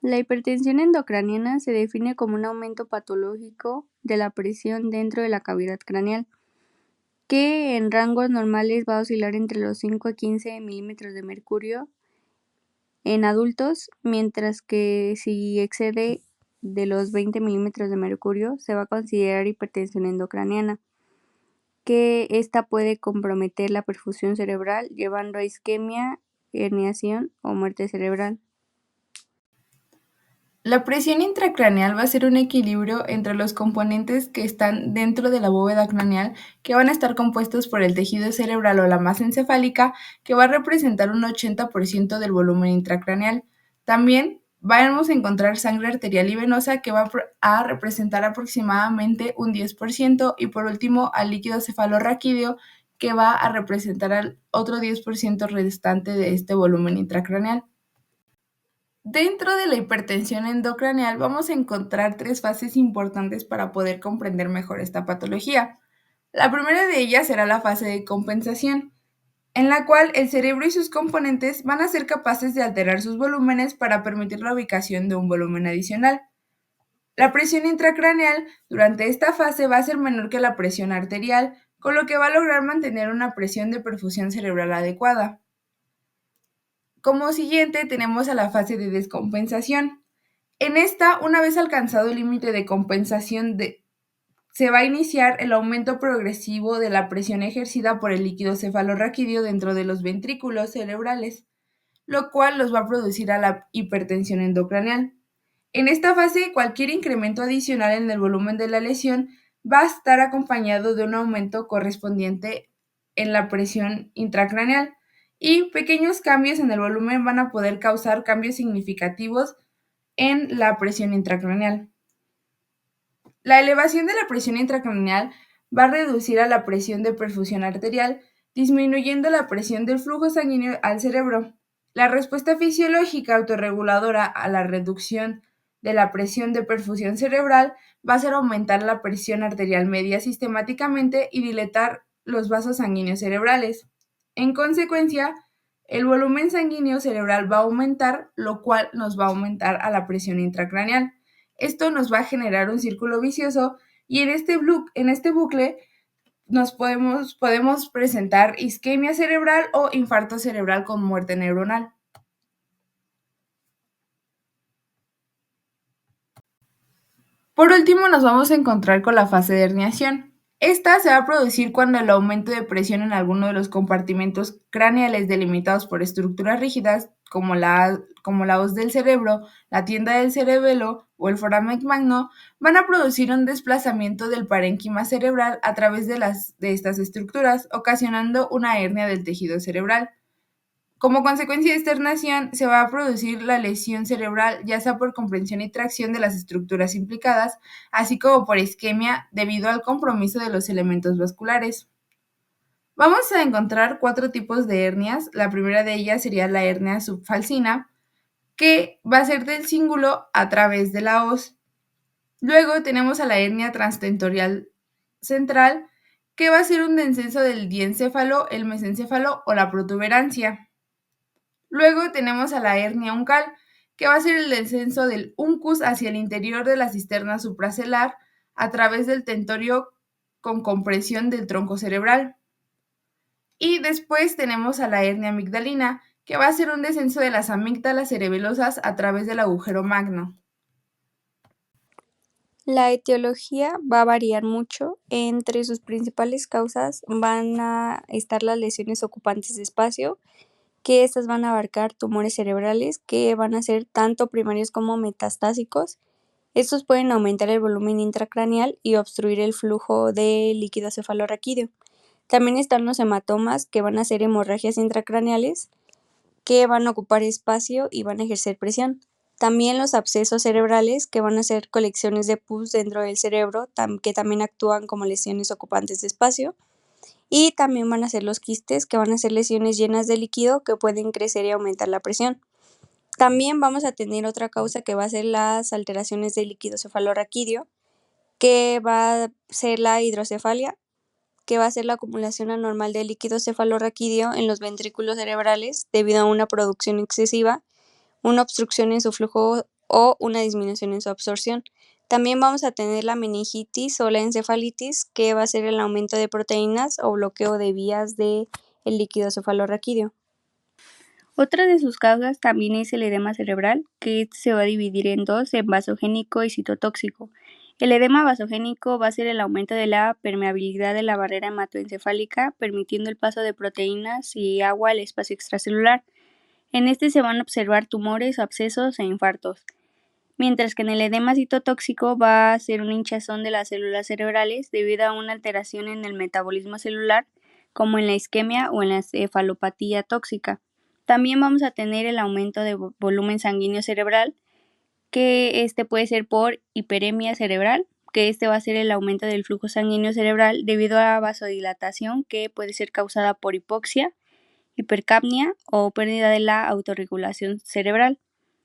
La hipertensión endocraniana se define como un aumento patológico de la presión dentro de la cavidad craneal, que en rangos normales va a oscilar entre los 5 a 15 milímetros de mercurio en adultos, mientras que si excede de los 20 milímetros de mercurio se va a considerar hipertensión endocraniana, que esta puede comprometer la perfusión cerebral, llevando a isquemia, herniación o muerte cerebral. La presión intracraneal va a ser un equilibrio entre los componentes que están dentro de la bóveda craneal, que van a estar compuestos por el tejido cerebral o la masa encefálica, que va a representar un 80% del volumen intracraneal. También vamos a encontrar sangre arterial y venosa, que va a representar aproximadamente un 10%, y por último al líquido cefalorraquídeo, que va a representar al otro 10% restante de este volumen intracraneal. Dentro de la hipertensión endocraneal vamos a encontrar tres fases importantes para poder comprender mejor esta patología. La primera de ellas será la fase de compensación, en la cual el cerebro y sus componentes van a ser capaces de alterar sus volúmenes para permitir la ubicación de un volumen adicional. La presión intracraneal durante esta fase va a ser menor que la presión arterial, con lo que va a lograr mantener una presión de perfusión cerebral adecuada. Como siguiente tenemos a la fase de descompensación. En esta, una vez alcanzado el límite de compensación, se va a iniciar el aumento progresivo de la presión ejercida por el líquido cefalorraquídeo dentro de los ventrículos cerebrales, lo cual los va a producir a la hipertensión endocraneal. En esta fase, cualquier incremento adicional en el volumen de la lesión va a estar acompañado de un aumento correspondiente en la presión intracraneal, y pequeños cambios en el volumen van a poder causar cambios significativos en la presión intracraneal. La elevación de la presión intracraneal va a reducir a la presión de perfusión arterial, disminuyendo la presión del flujo sanguíneo al cerebro. La respuesta fisiológica autorreguladora a la reducción de la presión de perfusión cerebral va a ser aumentar la presión arterial media sistemáticamente y dilatar los vasos sanguíneos cerebrales. En consecuencia, el volumen sanguíneo cerebral va a aumentar, lo cual nos va a aumentar a la presión intracraneal. Esto nos va a generar un círculo vicioso, y en este bucle podemos presentar isquemia cerebral o infarto cerebral con muerte neuronal. Por último, nos vamos a encontrar con la fase de herniación. Esta se va a producir cuando el aumento de presión en alguno de los compartimentos craneales delimitados por estructuras rígidas, como la hoz del cerebro, la tienda del cerebelo o el foramen magno, van a producir un desplazamiento del parénquima cerebral a través de estas estructuras, ocasionando una hernia del tejido cerebral. Como consecuencia de esta herniación, se va a producir la lesión cerebral, ya sea por comprensión y tracción de las estructuras implicadas, así como por isquemia debido al compromiso de los elementos vasculares. Vamos a encontrar cuatro tipos de hernias. La primera de ellas sería la hernia subfalcina, que va a ser del cíngulo a través de la hoz. Luego tenemos a la hernia transtentorial central, que va a ser un descenso del diencéfalo, el mesencéfalo o la protuberancia. Luego tenemos a la hernia uncal, que va a ser el descenso del uncus hacia el interior de la cisterna supracelular a través del tentorio con compresión del tronco cerebral. Y después tenemos a la hernia amigdalina, que va a ser un descenso de las amígdalas cerebelosas a través del agujero magno. La etiología va a variar mucho. Entre sus principales causas van a estar las lesiones ocupantes de espacio, que estas van a abarcar tumores cerebrales que van a ser tanto primarios como metastásicos. Estos pueden aumentar el volumen intracraneal y obstruir el flujo de líquido cefalorraquídeo. También están los hematomas, que van a ser hemorragias intracraneales, que van a ocupar espacio y van a ejercer presión. También los abscesos cerebrales, que van a ser colecciones de pus dentro del cerebro, que también actúan como lesiones ocupantes de espacio. Y también van a ser los quistes, que van a ser lesiones llenas de líquido que pueden crecer y aumentar la presión. También vamos a tener otra causa, que va a ser las alteraciones del líquido cefalorraquídeo, que va a ser la hidrocefalia, que va a ser la acumulación anormal de líquido cefalorraquídeo en los ventrículos cerebrales debido a una producción excesiva, una obstrucción en su flujo o una disminución en su absorción. También vamos a tener la meningitis o la encefalitis, que va a ser el aumento de proteínas o bloqueo de vías del líquido cefalorraquídeo. Otra de sus causas también es el edema cerebral, que se va a dividir en dos, en vasogénico y citotóxico. El edema vasogénico va a ser el aumento de la permeabilidad de la barrera hematoencefálica, permitiendo el paso de proteínas y agua al espacio extracelular. En este se van a observar tumores, abscesos e infartos. Mientras que en el edema citotóxico va a ser una hinchazón de las células cerebrales debido a una alteración en el metabolismo celular, como en la isquemia o en la cefalopatía tóxica. También vamos a tener el aumento de volumen sanguíneo cerebral, que puede ser por hiperemia cerebral, que va a ser el aumento del flujo sanguíneo cerebral debido a vasodilatación, que puede ser causada por hipoxia, hipercapnia o pérdida de la autorregulación cerebral.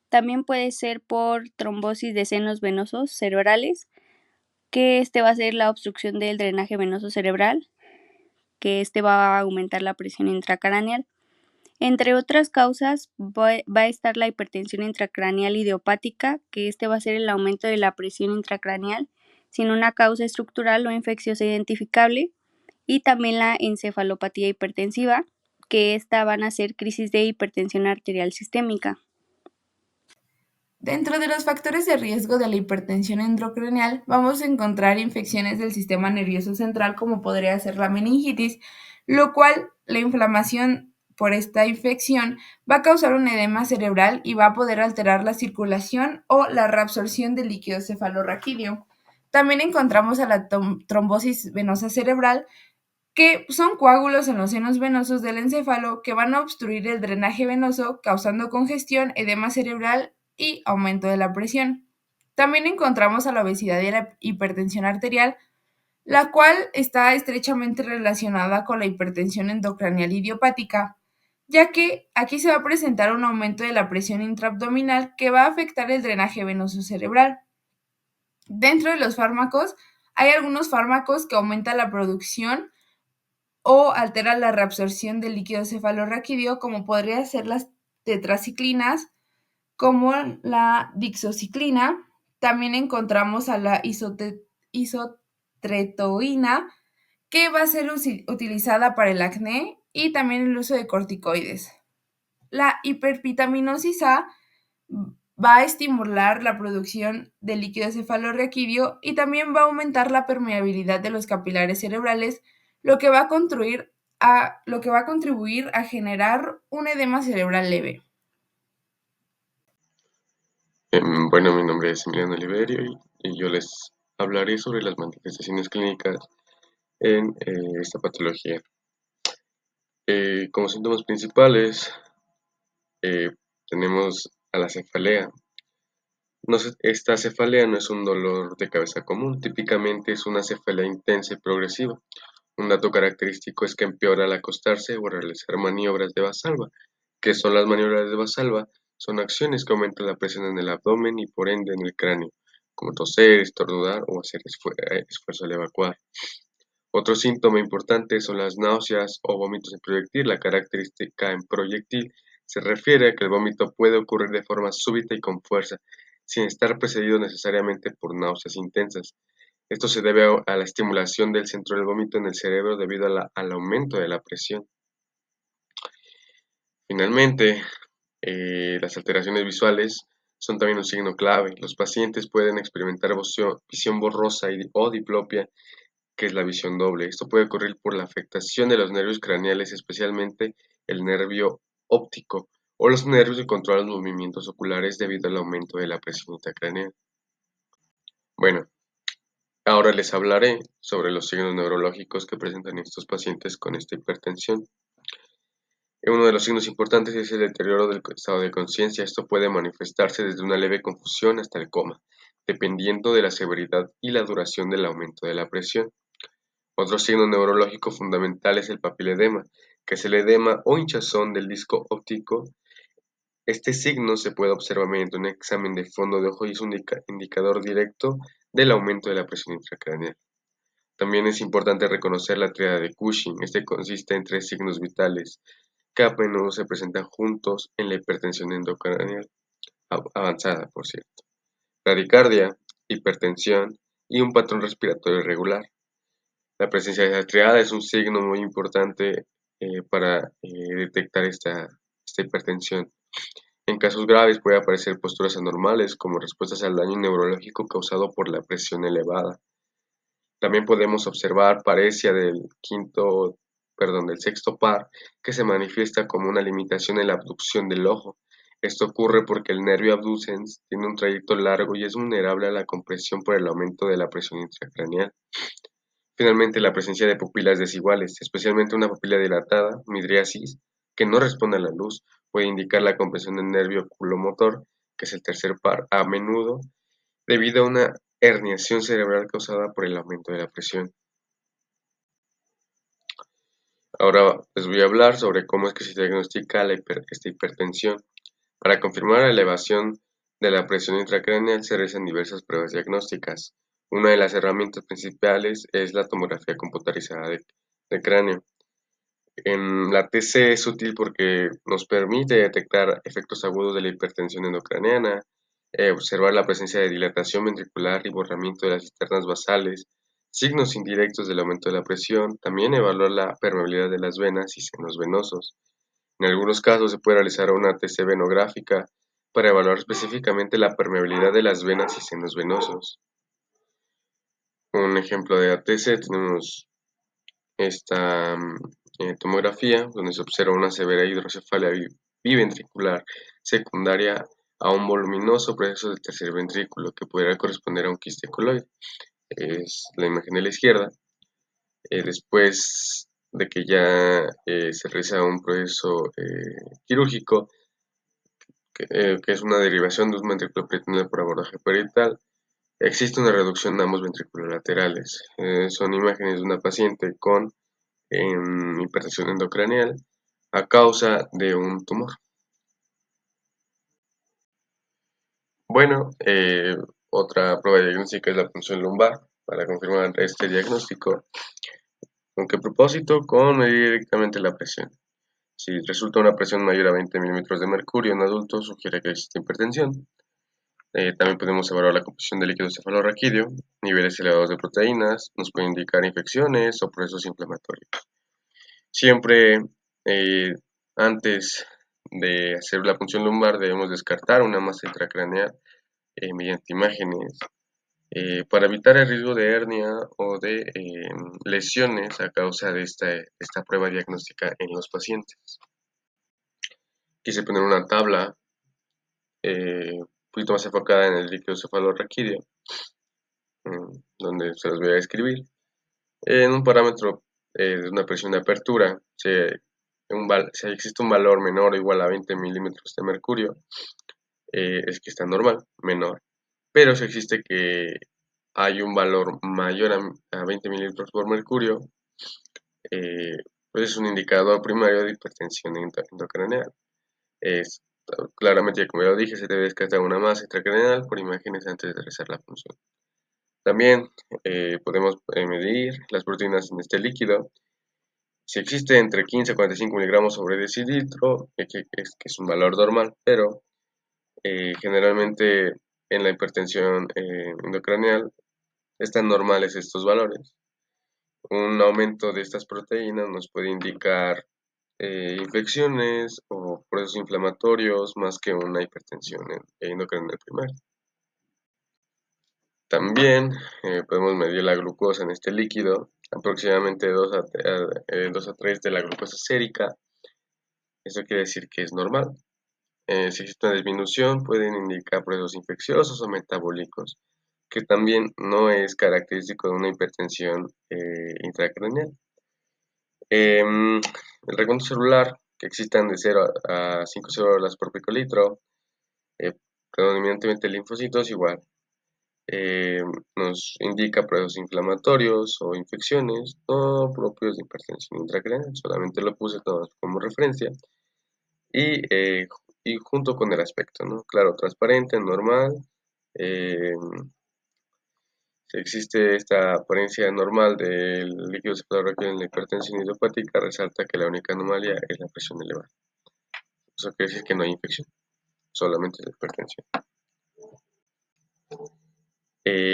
También puede ser por trombosis de senos venosos cerebrales, que va a ser la obstrucción del drenaje venoso cerebral, que va a aumentar la presión intracraneal. Entre otras causas va a estar la hipertensión intracraneal idiopática, que va a ser el aumento de la presión intracraneal sin una causa estructural o infecciosa identificable, y también la encefalopatía hipertensiva, que van a ser crisis de hipertensión arterial sistémica. Dentro de los factores de riesgo de la hipertensión intracraneal vamos a encontrar infecciones del sistema nervioso central, como podría ser la meningitis, lo cual la inflamación por esta infección va a causar un edema cerebral y va a poder alterar la circulación o la reabsorción del líquido cefalorraquídeo. También encontramos a la trombosis venosa cerebral, que son coágulos en los senos venosos del encéfalo que van a obstruir el drenaje venoso, causando congestión, edema cerebral y aumento de la presión. También encontramos a la obesidad y la hipertensión arterial, la cual está estrechamente relacionada con la hipertensión endocranial idiopática, ya que aquí se va a presentar un aumento de la presión intraabdominal que va a afectar el drenaje venoso cerebral. Dentro de los fármacos, hay algunos fármacos que aumentan la producción o altera la reabsorción del líquido cefalorraquídeo, como podría ser las tetraciclinas, como la dixociclina. También encontramos a la isotretoína, que va a ser utilizada para el acné y también el uso de corticoides. La hipervitaminosis A va a estimular la producción de líquido cefalorraquídeo y también va a aumentar la permeabilidad de los capilares cerebrales, lo que va a contribuir a generar un edema cerebral leve. Bueno, mi nombre es Emiliano Oliverio y yo les hablaré sobre las manifestaciones clínicas en esta patología. Como síntomas principales tenemos a la cefalea. Esta cefalea no es un dolor de cabeza común, típicamente es una cefalea intensa y progresiva. Un dato característico es que empeora al acostarse o realizar maniobras de Valsalva. ¿Qué son las maniobras de Valsalva? Son acciones que aumentan la presión en el abdomen y por ende en el cráneo, como toser, estornudar o hacer esfuerzo al evacuar. Otro síntoma importante son las náuseas o vómitos en proyectil. La característica en proyectil se refiere a que el vómito puede ocurrir de forma súbita y con fuerza, sin estar precedido necesariamente por náuseas intensas. Esto se debe a la estimulación del centro del vómito en el cerebro debido al aumento de la presión. Finalmente, las alteraciones visuales son también un signo clave. Los pacientes pueden experimentar visión borrosa o diplopia, que es la visión doble. Esto puede ocurrir por la afectación de los nervios craneales, especialmente el nervio óptico o los nervios que controlan los movimientos oculares debido al aumento de la presión intracraneal. Bueno, ahora les hablaré sobre los signos neurológicos que presentan estos pacientes con esta hipertensión. Uno de los signos importantes es el deterioro del estado de conciencia. Esto puede manifestarse desde una leve confusión hasta el coma, dependiendo de la severidad y la duración del aumento de la presión. Otro signo neurológico fundamental es el papiledema, que es el edema o hinchazón del disco óptico. Este signo se puede observar mediante un examen de fondo de ojo y es un indicador directo del aumento de la presión intracraneal. También es importante reconocer la tríada de Cushing. Este consiste en tres signos vitales que a menudo se presentan juntos en la hipertensión endocraneal. avanzada, por cierto, bradicardia, hipertensión y un patrón respiratorio irregular. La presencia de esa triada es un signo muy importante para detectar esta hipertensión. En casos graves puede aparecer posturas anormales como respuestas al daño neurológico causado por la presión elevada. También podemos observar paresia del sexto par, que se manifiesta como una limitación en la abducción del ojo. Esto ocurre porque el nervio abducens tiene un trayecto largo y es vulnerable a la compresión por el aumento de la presión intracraneal. Finalmente, la presencia de pupilas desiguales, especialmente una pupila dilatada, midriasis, que no responde a la luz, puede indicar la compresión del nervio oculomotor, que es el tercer par, a menudo debido a una herniación cerebral causada por el aumento de la presión. Ahora les voy a hablar sobre cómo es que se diagnostica esta hipertensión. Para confirmar la elevación de la presión intracraneal se realizan diversas pruebas diagnósticas. Una de las herramientas principales es la tomografía computarizada de cráneo. La TC es útil porque nos permite detectar efectos agudos de la hipertensión endocraniana, observar la presencia de dilatación ventricular y borramiento de las cisternas basales, signos indirectos del aumento de la presión, también evaluar la permeabilidad de las venas y senos venosos. En algunos casos se puede realizar una TC venográfica para evaluar específicamente la permeabilidad de las venas y senos venosos. Un ejemplo de ATC tenemos esta tomografía, donde se observa una severa hidrocefalia biventricular secundaria a un voluminoso proceso del tercer ventrículo que pudiera corresponder a un quiste coloide. Es la imagen de la izquierda. Después de que ya se realiza un proceso quirúrgico, que es una derivación de un ventrículo peritoneal por abordaje parietal, existe una reducción de ambos ventrículos laterales. Son imágenes de una paciente con hipertensión endocranial a causa de un tumor. Bueno, otra prueba diagnóstica es la punción lumbar para confirmar este diagnóstico. ¿Con qué propósito? Con medir directamente la presión. Si resulta una presión mayor a 20 milímetros de mercurio en adultos, sugiere que existe hipertensión. También podemos evaluar la composición del líquido cefalorraquídeo. Niveles elevados de proteínas nos pueden indicar infecciones o procesos inflamatorios. Siempre antes de hacer la punción lumbar debemos descartar una masa intracraneal mediante imágenes para evitar el riesgo de hernia o de lesiones a causa de esta prueba diagnóstica en los pacientes. Quise poner una tabla un poquito más enfocada en el líquido cefalorraquídeo, donde se los voy a describir. En un parámetro de una presión de apertura, si existe un valor menor o igual a 20 milímetros de mercurio, es que está normal, menor. Pero si existe que hay un valor mayor a 20 mililitros por mercurio, pues es un indicador primario de hipertensión endocraneal. Claramente, como ya lo dije, se debe descartar una masa intracraneal por imágenes antes de realizar la punción. También podemos medir las proteínas en este líquido. Si existe entre 15 a 45 miligramos sobre decilitro, que es un valor normal, pero generalmente en la hipertensión endocraneal están normales estos valores. Un aumento de estas proteínas nos puede indicar infecciones o procesos inflamatorios más que una hipertensión endocrinal primaria. También podemos medir la glucosa en este líquido, aproximadamente 2 a 3 de la glucosa sérica. Esto quiere decir que es normal. Si existe una disminución, pueden indicar procesos infecciosos o metabólicos, que también no es característico de una hipertensión intracraneal. El recuento celular, que existan de 0 a 5 células por picolitro, predominantemente linfocitos, igual. Nos indica procesos inflamatorios o infecciones no propios de hipertensión intracraneal, solamente lo puse todo como referencia. Y junto con el aspecto, ¿no? Claro, transparente, normal. Si existe esta apariencia normal del líquido cefalorraquídeo en la hipertensión idiopática, resalta que la única anomalía es la presión elevada. Eso quiere decir que no hay infección, solamente la hipertensión.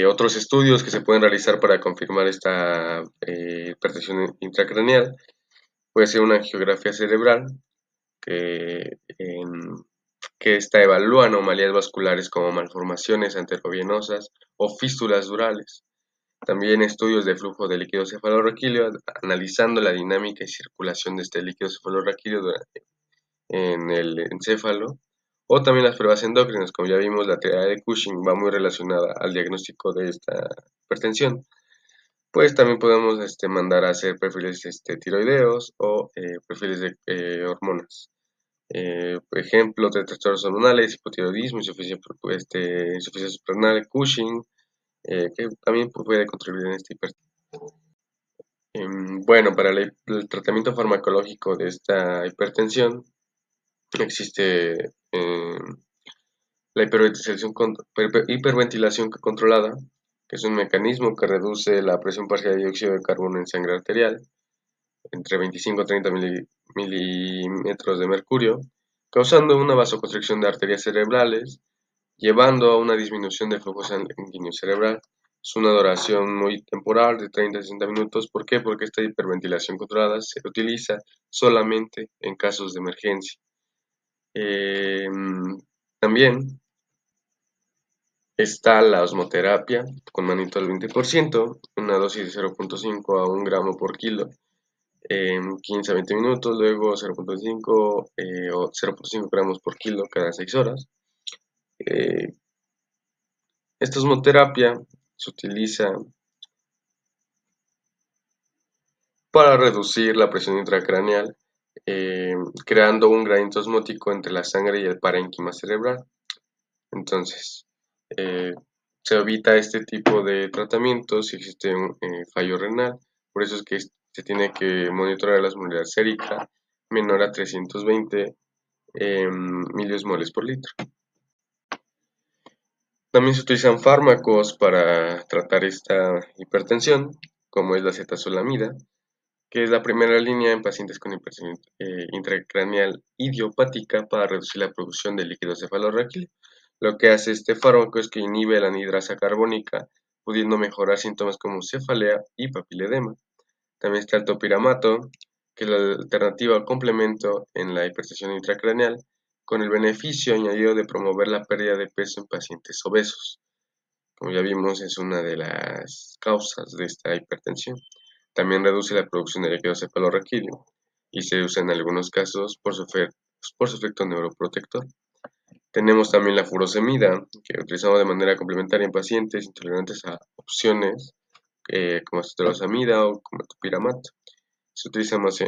Otros estudios que se pueden realizar para confirmar esta hipertensión intracraneal puede ser una angiografía cerebral que, que esta evalúa anomalías vasculares como malformaciones anterovenosas o fístulas durales. También estudios de flujo de líquido cefalorraquídeo analizando la dinámica y circulación de este líquido cefalorraquídeo en el encéfalo, o también las pruebas endócrinas. Como ya vimos, la teoría de Cushing va muy relacionada al diagnóstico de esta hipertensión. Pues también podemos mandar a hacer perfiles tiroideos o perfiles de hormonas. Por ejemplo, de trastornos hormonales, hipotiroidismo, insuficiencia suprarrenal, Cushing, que también puede contribuir en esta hipertensión. Bueno, para el tratamiento farmacológico de esta hipertensión existe la hiperventilación controlada, que es un mecanismo que reduce la presión parcial de dióxido de carbono en sangre arterial entre 25 y 30 milímetros de mercurio, causando una vasoconstricción de arterias cerebrales, llevando a una disminución del flujo sanguíneo cerebral. Es una duración muy temporal de 30 a 60 minutos. ¿Por qué? Porque esta hiperventilación controlada se utiliza solamente en casos de emergencia. También está la osmoterapia con mannitol 20%, una dosis de 0.5 a 1 gramo por kilo en 15 a 20 minutos, luego 0.5 o 0.5 gramos por kilo cada 6 horas. Esta osmoterapia se utiliza para reducir la presión intracraneal, creando un granito osmótico entre la sangre y el parénquima cerebral. Entonces, se evita este tipo de tratamiento si existe un fallo renal. Por eso es que se tiene que monitorear la osmolaridad sérica menor a 320 miliosmoles por litro. También se utilizan fármacos para tratar esta hipertensión, como es la cetazolamida, que es la primera línea en pacientes con hipertensión intracraneal idiopática para reducir la producción de líquido cefalorraquídeo. Lo que hace este fármaco es que inhibe la anhidrasa carbónica, pudiendo mejorar síntomas como cefalea y papiledema. También está el topiramato, que es la alternativa o complemento en la hipertensión intracraneal, con el beneficio añadido de promover la pérdida de peso en pacientes obesos. Como ya vimos, es una de las causas de esta hipertensión. También reduce la producción de líquido cefalorraquídeo y se usa en algunos casos por su efecto neuroprotector. Tenemos también la furosemida, que utilizamos de manera complementaria en pacientes intolerantes a opciones como acetosamida o como topiramato. Se utiliza más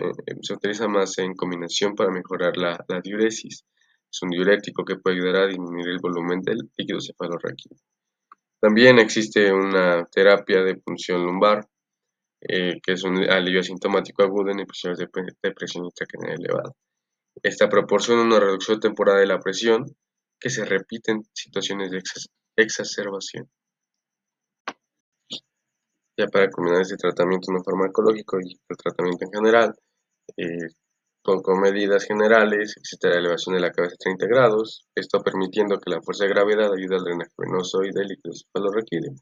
en combinación para mejorar la diuresis. Es un diurético que puede ayudar a disminuir el volumen del líquido cefalorraquídeo. También existe una terapia de punción lumbar, que es un alivio asintomático agudo en episodios de presión intracraneal elevada. Esta proporciona una reducción temporal de la presión que se repite en situaciones de exacerbación. Ya para culminar este tratamiento no farmacológico y el tratamiento en general, eh, con medidas generales existe la elevación de la cabeza a 30 grados, esto permitiendo que la fuerza de gravedad ayude al drenaje venoso y del líquido cefalorraquídeo.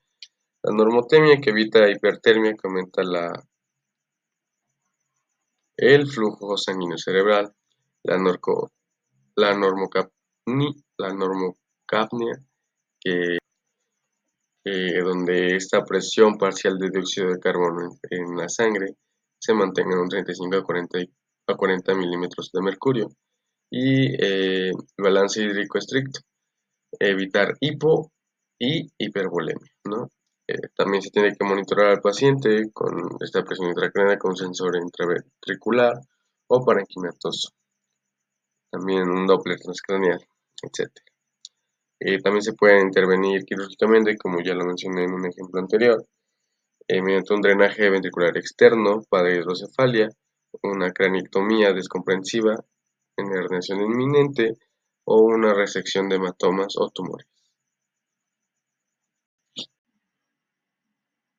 La normotemia, que evita hipertermia, que aumenta el flujo sanguíneo cerebral. La, la, la normocapnia, que donde esta presión parcial de dióxido de carbono en la sangre se mantenga en un 35 a 40 milímetros de mercurio. Y balance hídrico estricto, evitar hipo y hipervolemia, ¿no? También se tiene que monitorear al paciente con esta presión intracraneal con un sensor intraventricular o parenquimatoso, también un Doppler transcraneal, etc. También se puede intervenir quirúrgicamente, como ya lo mencioné en un ejemplo anterior, mediante un drenaje ventricular externo para hidrocefalia, una craniectomía descomprensiva en herniación inminente o una resección de hematomas o tumores.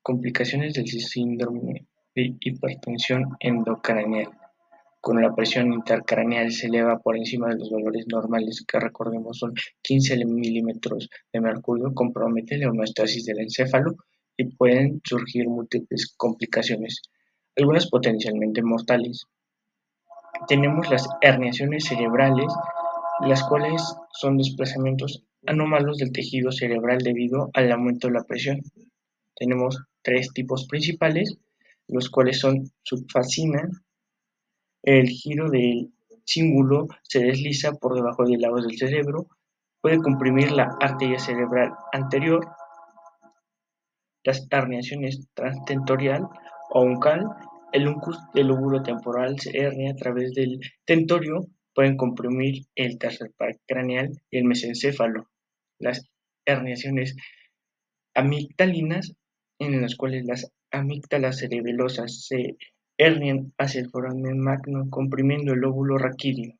Complicaciones del síndrome de hipertensión endocraneal. cuando la presión intracraneal se eleva por encima de los valores normales, que recordemos son 15 milímetros de mercurio, compromete la homeostasis del encéfalo y pueden surgir múltiples complicaciones, algunas potencialmente mortales. Tenemos las herniaciones cerebrales, las cuales son desplazamientos anómalos del tejido cerebral debido al aumento de la presión. Tenemos tres tipos principales, los cuales son subfasciana. El giro del cíngulo se desliza por debajo del lado del cerebro, puede comprimir la arteria cerebral anterior. Las herniaciones transtentorial o uncal, el uncus del lóbulo temporal se hernia a través del tentorio, pueden comprimir el tercer par craneal y el mesencéfalo. Las herniaciones amigdalinas, en las cuales las amígdalas cerebelosas se hernian hacia el foramen magno comprimiendo el lóbulo raquídeo.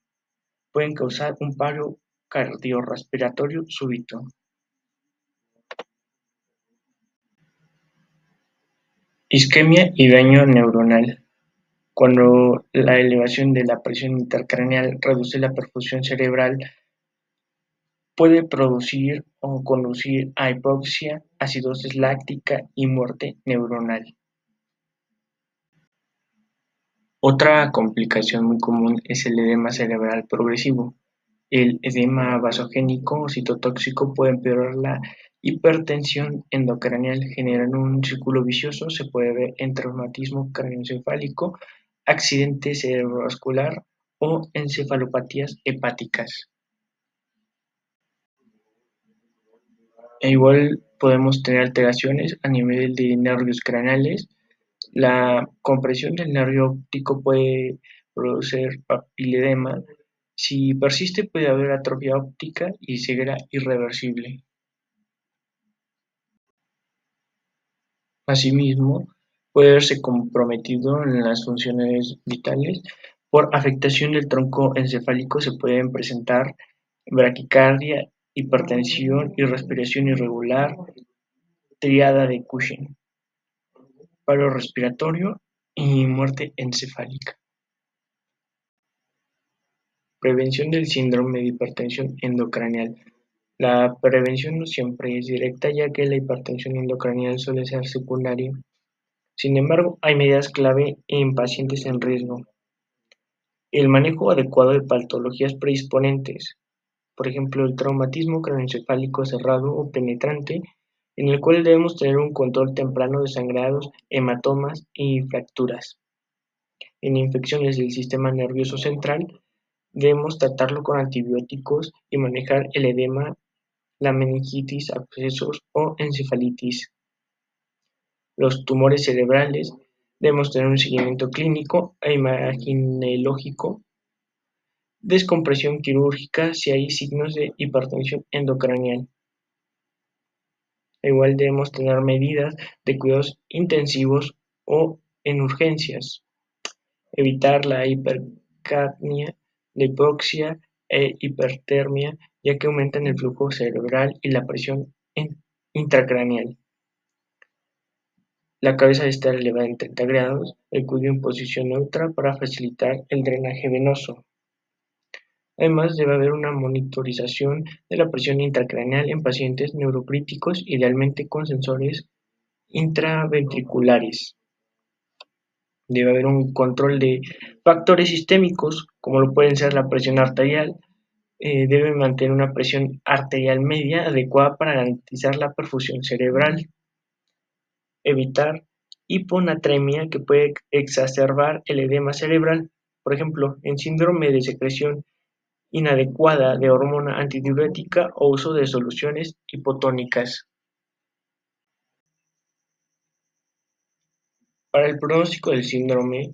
Pueden causar un paro cardiorrespiratorio súbito. Isquemia y daño neuronal. Cuando la elevación de la presión intracraneal reduce la perfusión cerebral, puede producir o conducir a hipoxia, acidosis láctica y muerte neuronal. Otra complicación muy común es el edema cerebral progresivo. El edema vasogénico o citotóxico puede empeorar la hipertensión endocraneal, generando un círculo vicioso. Se puede ver en traumatismo craneoencefálico, accidente cerebrovascular o encefalopatías hepáticas. Igual podemos tener alteraciones a nivel de nervios craneales. La compresión del nervio óptico puede producir papiledema. Si persiste, puede haber atrofia óptica y ceguera irreversible. Asimismo, puede verse comprometido en las funciones vitales. Por afectación del tronco encefálico se pueden presentar bradicardia, hipertensión y respiración irregular, triada de Cushing, paro respiratorio y muerte encefálica. Prevención del síndrome de hipertensión endocraneal. La prevención no siempre es directa, ya que la hipertensión endocraneal suele ser secundaria. Sin embargo, hay medidas clave en pacientes en riesgo. El manejo adecuado de patologías predisponentes, por ejemplo, el traumatismo craneoencefálico cerrado o penetrante, en el cual debemos tener un control temprano de sangrados, hematomas y fracturas. En infecciones del sistema nervioso central, debemos tratarlo con antibióticos y manejar el edema, la meningitis, abscesos o encefalitis. Los tumores cerebrales, debemos tener un seguimiento clínico e imaginológico, descompresión quirúrgica si hay signos de hipertensión endocraneal. Igual debemos tener medidas de cuidados intensivos o en urgencias. Evitar la hipercapnia, la hipoxia e hipertermia, ya que aumentan el flujo cerebral y la presión intracraneal. La cabeza debe estar elevada en 30 grados, el cuello en posición neutra para facilitar el drenaje venoso. Además, debe haber una monitorización de la presión intracraneal en pacientes neurocríticos, idealmente con sensores intraventriculares. Debe haber un control de factores sistémicos, como lo pueden ser la presión arterial. Debe mantener una presión arterial media adecuada para garantizar la perfusión cerebral. Evitar hiponatremia, que puede exacerbar el edema cerebral, por ejemplo, en síndrome de secreción inadecuada de hormona antidiurética o uso de soluciones hipotónicas. Para el pronóstico del síndrome,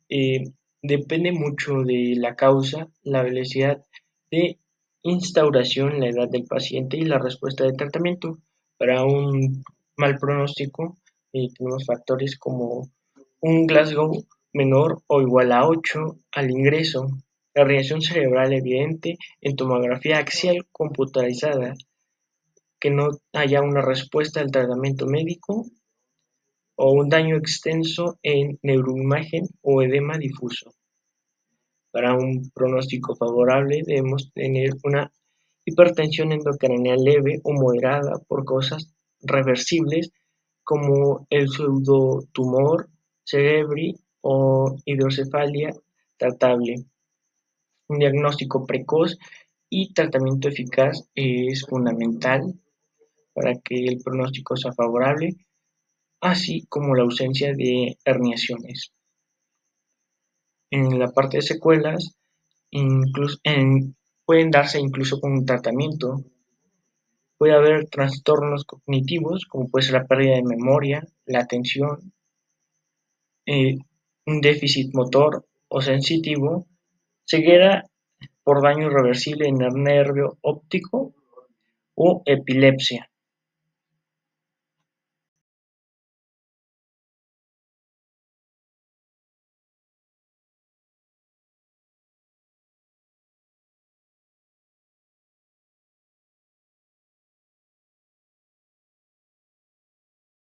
eh, depende mucho de la causa, la velocidad de instauración, la edad del paciente y la respuesta de tratamiento. Para un mal pronóstico, tenemos factores como un Glasgow menor o igual a 8 al ingreso, la radiación cerebral evidente en tomografía axial computarizada, que no haya una respuesta al tratamiento médico o un daño extenso en neuroimagen o edema difuso. Para un pronóstico favorable debemos tener una hipertensión endocraneal leve o moderada por causas reversibles como el pseudotumor cerebri o hidrocefalia tratable. Un diagnóstico precoz y tratamiento eficaz es fundamental para que el pronóstico sea favorable, así como la ausencia de herniaciones. En la parte de secuelas, pueden darse incluso con un tratamiento. Puede haber trastornos cognitivos, como puede ser la pérdida de memoria, la atención, un déficit motor o sensitivo, ceguera por daño irreversible en el nervio óptico o epilepsia.